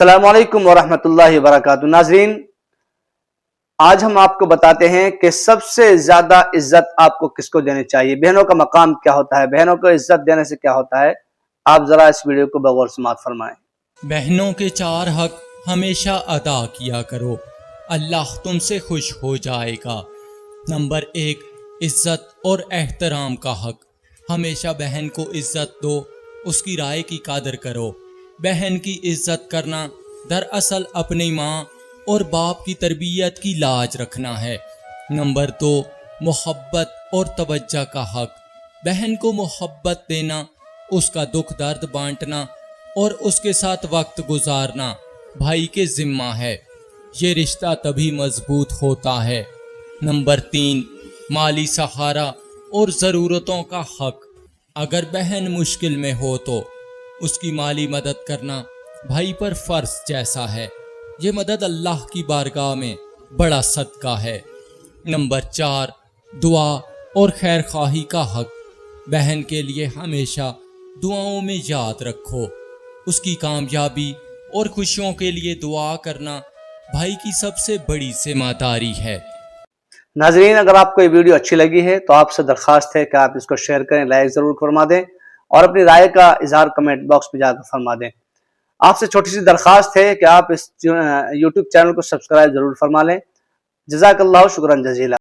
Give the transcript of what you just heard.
السلام علیکم ورحمۃ اللہ وبرکاتہ۔ ناظرین، آج ہم آپ کو بتاتے ہیں کہ سب سے زیادہ عزت آپ کو کس کو دینی چاہیے، بہنوں کا مقام کیا ہوتا ہے، بہنوں کو عزت دینے سے کیا ہوتا ہے۔ آپ ذرا اس ویڈیو کو بغور سماعت فرمائیں۔ بہنوں کے 4 حق ہمیشہ ادا کیا کرو، اللہ تم سے خوش ہو جائے گا۔ نمبر 1، عزت اور احترام کا حق۔ ہمیشہ بہن کو عزت دو، اس کی رائے کی قدر کرو۔ بہن کی عزت کرنا دراصل اپنی ماں اور باپ کی تربیت کی لاج رکھنا ہے۔ نمبر 2، محبت اور توجہ کا حق۔ بہن کو محبت دینا، اس کا دکھ درد بانٹنا اور اس کے ساتھ وقت گزارنا بھائی کے ذمہ ہے۔ یہ رشتہ تبھی مضبوط ہوتا ہے۔ نمبر 3، مالی سہارا اور ضرورتوں کا حق۔ اگر بہن مشکل میں ہو تو اس کی مالی مدد کرنا بھائی پر فرض جیسا ہے۔ یہ مدد اللہ کی بارگاہ میں بڑا صدقہ ہے۔ نمبر 4، دعا اور خیر خواہی کا حق۔ بہن کے لیے ہمیشہ دعاؤں میں یاد رکھو۔ اس کی کامیابی اور خوشیوں کے لیے دعا کرنا بھائی کی سب سے بڑی ذمہ داری ہے۔ ناظرین، اگر آپ کو یہ ویڈیو اچھی لگی ہے تو آپ سے درخواست ہے کہ آپ اس کو شیئر کریں، لائک ضرور فرما دیں اور اپنی رائے کا اظہار کمنٹ باکس میں جا کر فرما دیں۔ آپ سے چھوٹی سی درخواست ہے کہ آپ اس یوٹیوب چینل کو سبسکرائب ضرور فرما لیں۔ جزاک اللہ، شکرا جزیلا۔